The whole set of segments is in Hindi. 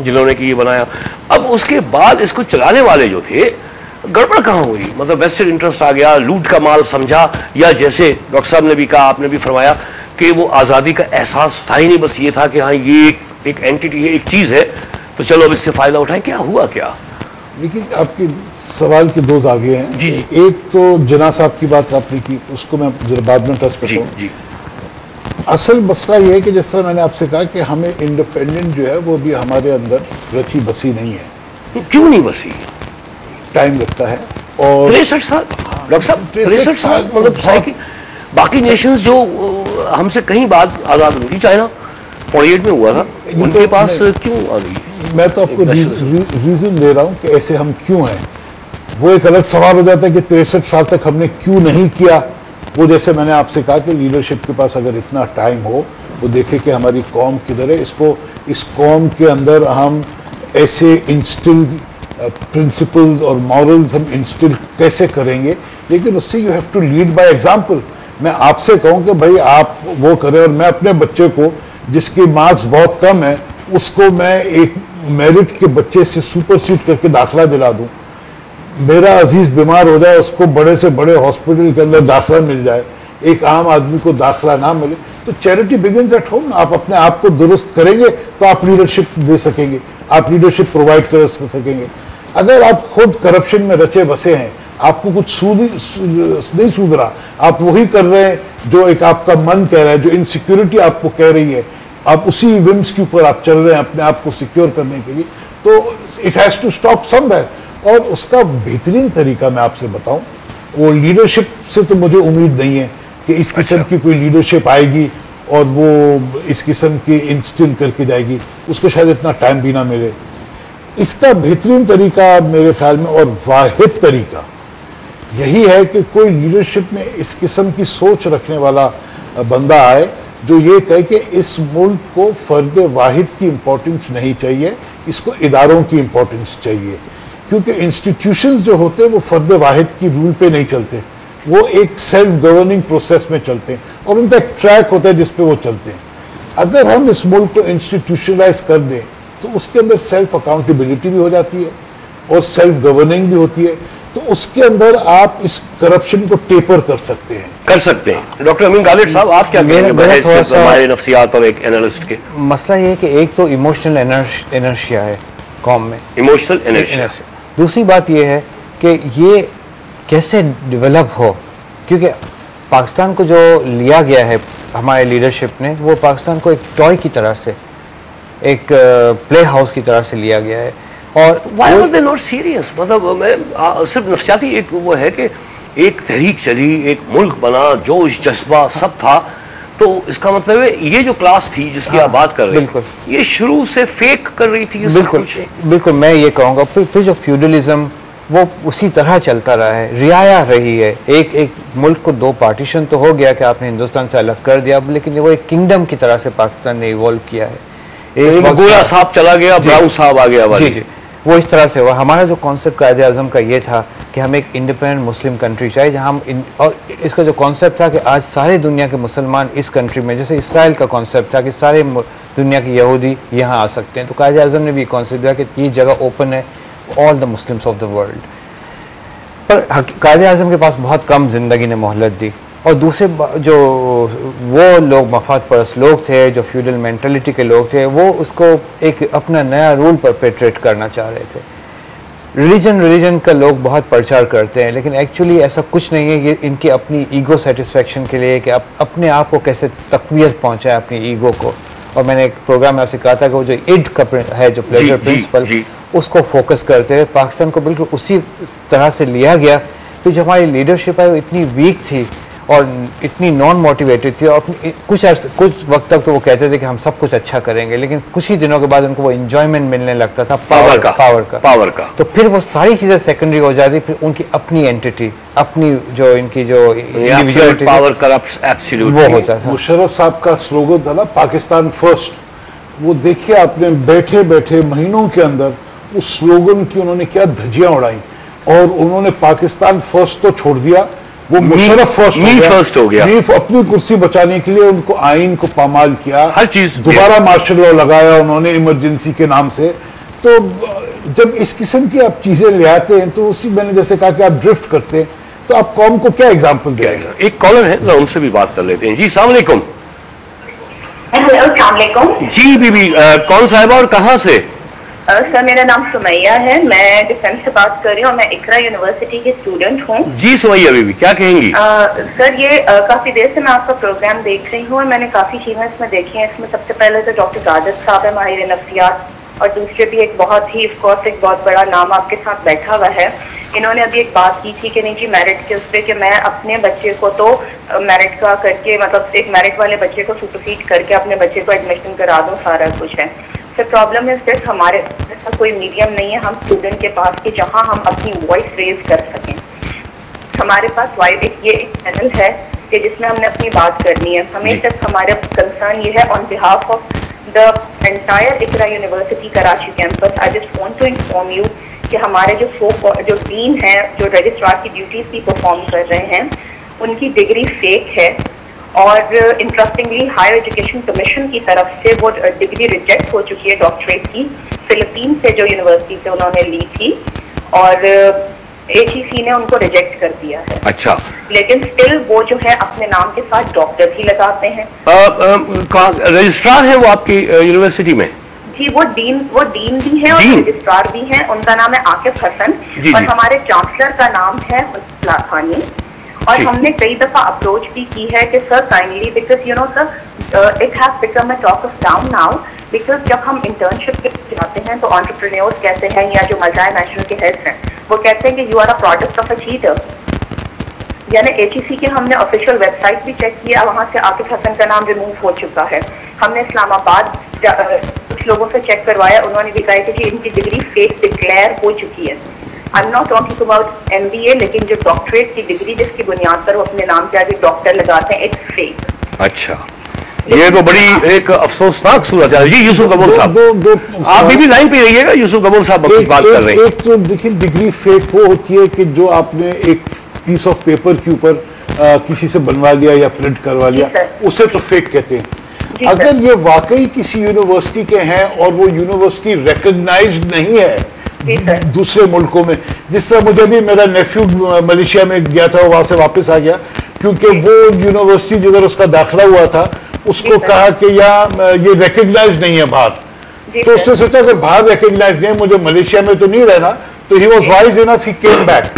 जिन्होंने कि ये बनाया। अब उसके बाद इसको चलाने वाले जो थे, गड़बड़ कहाँ हुई? मतलब वेस्टेड इंटरेस्ट आ गया, लूट का माल समझा, या जैसे डॉक्टर साहब ने भी कहा, आपने भी फरमाया कि वो आज़ादी का एहसास था ही नहीं, बस ये था कि हाँ ये एक एंटिटी है, एक चीज़ है, तो चलो अब इससे फ़ायदा उठाएं। क्या हुआ क्या? देखिए, आपके सवाल के दो जागे हैं। जी। एक तो जना साहब की बात आपने की, उसको मैं जरा बाद में टच करता हूँ। असल मसला ये है कि जिस तरह मैंने आपसे कहा कि हमें इंडिपेंडेंट जो है वो भी हमारे अंदर रची बसी नहीं है। क्यों नहीं बसी? टाइम लगता है। और 63 साल डॉक्टर साहब, 63 साल मतलब बाकी नेशंस जो हमसे कहीं बाद आज़ाद हुई थी, चाइना 48 में हुआ था, उनके पास क्यों आ गई? मैं तो आपको रीजन दे रहा हूँ कि ऐसे हम क्यों हैं। वो एक अलग सवाल हो जाता है कि 63 साल तक हमने क्यों नहीं किया। वो जैसे मैंने आपसे कहा कि लीडरशिप के पास अगर इतना टाइम हो, वो देखे कि हमारी कौम किधर है, इसको इस कौम के अंदर हम ऐसे इंस्टिल प्रिंसिपल्स और मॉरल्स हम इंस्टिल कैसे करेंगे। लेकिन उससे you have to lead by example. मैं आपसे कहूँ कि भाई आप वो करें, और मैं अपने बच्चे को जिसके मार्क्स बहुत कम है उसको मैं एक मेरिट के बच्चे से सुपरसीड करके दाखिला दिला दूं, मेरा अजीज बीमार हो जाए उसको बड़े से बड़े हॉस्पिटल के अंदर दाखिला मिल जाए, एक आम आदमी को दाखिला ना मिले, तो चैरिटी बिगिंस एट होम। आप अपने आप को दुरुस्त करेंगे तो आप लीडरशिप दे सकेंगे, आप लीडरशिप प्रोवाइड कर सकेंगे। अगर आप खुद करप्शन में रचे बसे हैं, आपको कुछ नहीं सूझ रहा, आप वही कर रहे हैं जो एक आपका मन कह रहा है, जो इनसिक्योरिटी आपको कह रही है, आप उसी विम्स के ऊपर आप चल रहे हैं अपने आप को सिक्योर करने के लिए, तो it has to stop somewhere. और उसका बेहतरीन तरीका मैं आपसे बताऊं, वो लीडरशिप से तो मुझे उम्मीद नहीं है कि इस किस्म की कोई लीडरशिप आएगी और वो इस किस्म की इंस्टिल करके जाएगी, उसको शायद इतना टाइम भी ना मिले। इसका बेहतरीन तरीका मेरे ख्याल में और वाहिद तरीका यही है कि कोई लीडरशिप में इस किस्म की सोच रखने वाला बंदा आए जो ये कहे कि इस मुल्क को फर्द वाहिद की इम्पोर्टेंस नहीं चाहिए, इसको इदारों की इम्पोर्टेंस चाहिए। क्योंकि इंस्टीट्यूशंस जो होते हैं वो फर्द वाहिद की रूल पे नहीं चलते, वो एक सेल्फ गवर्निंग प्रोसेस में चलते हैं और उनका एक ट्रैक होता है जिस पे वो चलते हैं। अगर हम इस मुल्क को इंस्टीट्यूशनलाइज कर दें तो उसके अंदर सेल्फ अकाउंटेबिलिटी भी हो जाती है और सेल्फ गवर्निंग भी होती है, तो उसके अंदर आप इस करप्शन को टेपर कर सकते हैं। डॉक्टर अमीन गालिब साहब, आप क्या कहेंगे थोड़ा सा नफ्सियात और एक एनालिस्ट के? मसला ये है कि एक तो इमोशनल इनर्शिया है कौम में, इमोशनल इनर्शिया। दूसरी बात ये है कि ये कैसे डेवलप हो, क्योंकि पाकिस्तान को जो लिया गया है हमारे लीडरशिप ने, वो पाकिस्तान को एक टॉय की तरह से, एक प्ले हाउस की तरह से लिया गया है। और Why were they not serious? मतलब मैं सिर्फ नफ्सियाती एक वो है कि एक तहरीक चली, एक मुल्क बना, जोश जज्बा सब था, तो इसका मतलब है ये जो क्लास थी जिसकी आप बात कर रहे हैं, ये शुरू से फेक कर रही थी। बिल्कुल मैं ये कहूँगा। फिर जो फ्यूडलिज्म वो उसी तरह चलता रहा है, रियाया रही है। एक मुल्क को दो पार्टीशन तो हो गया कि आपने हिंदुस्तान से अलग कर दिया, लेकिन वो एक किंगडम की तरह से पाकिस्तान ने इवॉल्व किया है। एक गोला साहब चला गया, ब्राउन साहब आ गया। जी, वो इस तरह से हुआ। हमारा जो कॉन्सेप्ट कायदे आज़म का ये था कि हम एक इंडिपेंडेंट मुस्लिम कंट्री चाहिए जहाँ हम और इसका जो कॉन्सेप्ट था कि आज सारे दुनिया के मुसलमान इस कंट्री में, जैसे इसराइल का कॉन्सेप्ट था कि सारे दुनिया के यहूदी यहाँ आ सकते हैं, तो कायदे आज़म ने भी कॉन्सेप्ट दिया कि ये जगह ओपन है all the Muslims of the world. पर कायदे आज़म के पास बहुत कम ज़िंदगी ने मोहलत दी, और दूसरे जो वो लोग मफाद परस्त लोग थे, जो फ्यूडल मेंटालिटी के लोग थे, वो उसको एक अपना नया रूल परपेट्रेट करना चाह रहे थे। रिलीजन का लोग बहुत प्रचार करते हैं, लेकिन एक्चुअली ऐसा कुछ नहीं है। ये इनकी अपनी ईगो सेटिस्फेक्शन के लिए कि आप अपने आप को कैसे तक़वियत पहुंचाए अपनी ईगो को। और मैंने एक प्रोग्राम में आपसे कहा था कि वो जो इड का है, जो प्लेजर प्रिंसिपल, उसको फोकस करते हुए पाकिस्तान को बिल्कुल उसी तरह से लिया गया। फिर जो हमारी लीडरशिप है वो इतनी वीक थी और इतनी नॉन मोटिवेटेड थी, और कुछ वक्त तक तो वो कहते थे कि हम सब कुछ अच्छा करेंगे, लेकिन कुछ ही दिनों के बाद उनको वो एंजॉयमेंट मिलने लगता था पावर का। तो फिर वो सारी चीज़ें सेकेंडरी हो जाती, फिर उनकी अपनी एंटिटी, अपनी जो इनकी जो इंडिविजुअलिटी, पावर करप्ट्स एब्सोल्यूट, वो होता था। मुशर्रफ साहब का स्लोगन था ना, पाकिस्तान फर्स्ट। वो देखिए आपने बैठे बैठे महीनों के अंदर उस स्लोगन की उन्होंने क्या धज्जियां उड़ाई, और उन्होंने पाकिस्तान फर्स्ट तो छोड़ दिया, वो मुशर्रफ फर्स्ट हो गया। मीर अपनी कुर्सी बचाने के लिए उनको आइन को पामाल किया, हर चीज दोबारा मार्शल लॉ लगाया उन्होंने इमरजेंसी के नाम से। तो जब इस किस्म की आप चीजें ले आते हैं तो उसी मैंने जैसे कहा कि आप ड्रिफ्ट करते हैं, तो आप कौम को क्या एग्जाम्पल देंगे? एक कॉलर है, जरा उनसे भी बात कर लेते हैं। जी सलाम अलैकुम। हेलो अस्सलाम वालेकुम। जी बीबी, कौन साहिबा और कहाँ से? सर मेरा नाम सुमैया है, मैं डिफेंस से बात कर रही हूँ, मैं इकरा यूनिवर्सिटी की स्टूडेंट हूँ। जी सुमैया बीबी, क्या कहेंगी? सर ये काफी देर से मैं आपका प्रोग्राम देख रही हूँ और मैंने काफी चीजें इसमें देखी हैं। इसमें सबसे पहले तो डॉक्टर गाजत साहब है, माहिर नफ्सियात, और दूसरे भी एक बहुत ही ऑफकोर्स एक बहुत बड़ा नाम आपके साथ बैठा हुआ है। इन्होंने अभी एक बात की थी कि नहीं जी मेरिट के उस पर कि मैं अपने बच्चे को तो मेरिट का करके, मतलब एक मेरिट वाले बच्चे को सुपरसीड करके अपने बच्चे को एडमिशन करा दूँ, सारा कुछ है। सर प्रॉब्लम इज दिस, हमारे ऐसा कोई मीडियम नहीं है हम स्टूडेंट के पास कि जहाँ हम अपनी वॉइस रेज कर सकें। हमारे पास ये एक चैनल है कि जिसमें हमने अपनी बात करनी है। हमें सिर्फ हमारे कंसर्न ये है on behalf of the entire Iqra University Karachi campus, I just want to inform you कि हमारे जो डीन हैं, जो रजिस्ट्रार की ड्यूटीज भी परफॉर्म कर रहे हैं, उनकी डिग्री फेक है। और इंटरेस्टिंगली हायर एजुकेशन कमीशन की तरफ से वो डिग्री रिजेक्ट हो चुकी है डॉक्टरेट की, फिलीपीन से जो यूनिवर्सिटी से उन्होंने ली थी, और HEC ने उनको रिजेक्ट कर दिया है। अच्छा, लेकिन स्टिल वो जो है अपने नाम के साथ डॉक्टर भी लगाते हैं। रजिस्ट्रार है वो आपकी यूनिवर्सिटी में? जी वो डीन भी है और रजिस्ट्रार भी हैं। उनका नाम है आकिफ हसन और हमारे चांसलर का नाम है मुस्तफा खानी। और हमने कई दफा अप्रोच भी की है कि sir kindly, because you know sir it has become a talk of town now, because जब हम इंटर्नशिप के जाते हैं तो एंटरप्रेन्योर्स कहते हैं, या जो मजाया नेशनल के हेड्स हैं वो कहते हैं कि you are a product of a cheater. यानी HEC के हमने ऑफिशियल वेबसाइट भी चेक किया, वहां से आकिफ हसन का नाम रिमूव हो चुका है। हमने इस्लामाबाद कुछ लोगों से चेक करवाया, उन्होंने भी कहा कि जी इनकी डिग्री फेक डिक्लेयर हो चुकी है। I am not talking about MBA, लेकिन जो डॉक्टरेट की डिग्री जिसकी बुनियाद पर वो अपने नाम के आगे डॉक्टर लगाते हैं, इट्स फेक। अच्छा, ये तो बड़ी एक अफसोसनाक सूरत है। जी यूसुफ गबूल साहब, आप भी लाइन पे रहिएगा। यूसुफ गबूल साहब कुछ बात कर रहे हैं। एक तो देखिए डिग्री फेक वो होती है कि जो आपने एक पीस ऑफ पेपर के ऊपर किसी से बनवा लिया या प्रिंट करवा लिया, उसे तो फेक कहते हैं। अगर ये वाकई किसी यूनिवर्सिटी के हैं और वो यूनिवर्सिटी रिकॉग्नाइज्ड नहीं है दूसरे मुल्कों में, जिस तरह मुझे भी मेरा नेफ्यू मलेशिया में गया था, वहां से वापस आ गया क्योंकि वो यूनिवर्सिटी जिधर उसका दाखिला हुआ था उसको कहा कि यहाँ ये रिकॉग्नाइज नहीं है बाहर, तो उसने सोचा अगर बाहर रिकॉग्नाइज नहीं है, मुझे मलेशिया में तो नहीं रहना, तो he was wise enough, he came back.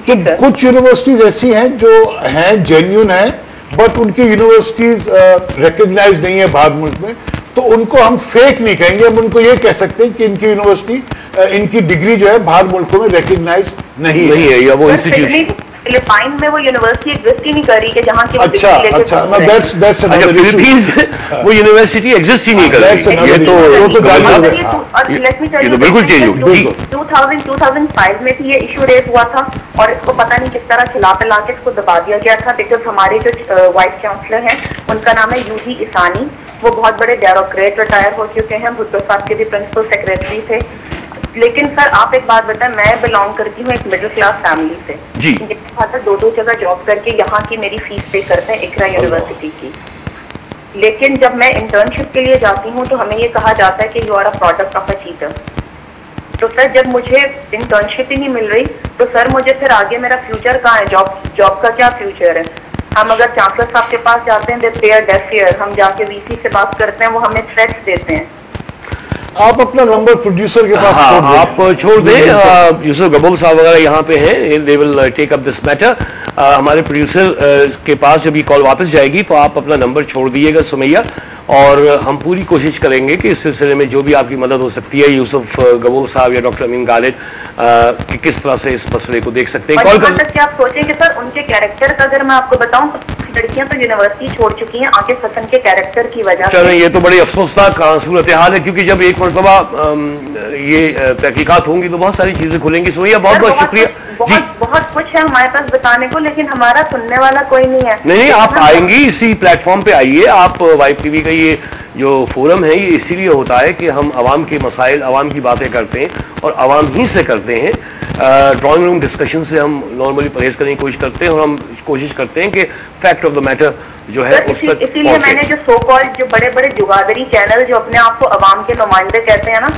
तो कुछ यूनिवर्सिटीज ऐसी हैं जो हैं जेन्युइन हैं, बट उनकी यूनिवर्सिटीज रिकॉग्नाइज नहीं है बाहर मुल्क में, तो उनको हम फेक नहीं कहेंगे, हम उनको ये कह सकते हैं कि इनकी यूनिवर्सिटी इनकी डिग्री जो है बाहर मुल्कों में रिकॉग्नाइज नहीं है या वो इंस्टीट्यूशन फिलिपाइन में वो यूनिवर्सिटी एग्जिस्ट ही नहीं कर रही कि जहाँ की अच्छा दैट्स अनदर इशू। वो यूनिवर्सिटी एग्जिस्ट ही नहीं कर रही, ये तो बिल्कुल चेंज होगी। 2005 में भी ये इशू रेज हुआ था और इसको पता नहीं किस तरह खिला पिला के इसको दबा दिया गया था, बिकॉज हमारे जो वाइस चांसलर हैं उनका नाम है यूजी इसानी, वो बहुत बड़े ब्यूरोक्रेट रिटायर हो चुके हैं, भुट्टो साहब के भी प्रिंसिपल सेक्रेटरी थे। लेकिन सर आप एक बात बताएं, मैं बिलोंग करती हूँ एक मिडिल क्लास फैमिली से जी, मेरे फादर 2-2 जगह जॉब करके यहाँ की मेरी फीस पे करते हैं इकरा यूनिवर्सिटी की। लेकिन जब मैं इंटर्नशिप के लिए जाती हूँ तो हमें ये कहा जाता है कि you are a product of a cheater. तो सर जब मुझे इंटर्नशिप ही नहीं मिल रही तो सर मुझे फिर आगे मेरा फ्यूचर कहाँ है, जॉब का क्या फ्यूचर है? हम अगर चांसलर साहब के पास जाते हैं दे आर डेफ हियर, हम जाके VC से बात करते हैं, वो हमें थ्रेट्स देते हैं। आप अपना नंबर प्रोड्यूसर के पास आप छोड़ दें, यूसुफ गबूल साहब वगैरह यहाँ पे हैं, they will take up this matter. हमारे प्रोड्यूसर के पास जब ये कॉल वापस जाएगी तो आप अपना नंबर छोड़ दीजिएगा सुमैया, और हम पूरी कोशिश करेंगे कि इस सिलसिले में जो भी आपकी मदद हो सकती है, यूसुफ गबूल साहब या डॉक्टर अमीन गालिद कि किस तरह से इस मसले को देख सकते हैं। कॉल कर आप सोचें कि सर उनके कैरेक्टर का अगर मैं आपको बताऊं तो लड़कियां तो यूनिवर्सिटी छोड़ चुकी हैं आकिफ हसन के कैरेक्टर की वजह से। ये तो बड़ी अफसोसनाक सूरत हाल है, क्योंकि जब एक मरतबा ये तहकीकात होंगी तो बहुत सारी चीजें खुलेंगी। सुमैया बहुत बहुत शुक्रिया। बहुत कुछ है हमारे पास बताने को, लेकिन हमारा सुनने वाला कोई नहीं है। नहीं, आप आएंगी इसी प्लेटफॉर्म पे आइए। आप वाइब टीवी का ये जो फोरम है ये इसीलिए होता है कि हम आवाम के मसाइल, आवाम की बातें करते हैं और आवाम ही से करते हैं। ड्राइंग रूम डिस्कशन से हम नॉर्मली परहेज करने की कोशिश करते हैं, और हम कोशिश करते हैं कि फैक्ट ऑफ द मैटर जो है उस तक इसीलिए मैंने जो सो कॉल्ड जो बड़े बड़े जुगादरी चैनल जो अपने आप को अवाम के नुमाइंदे कहते हैं ना,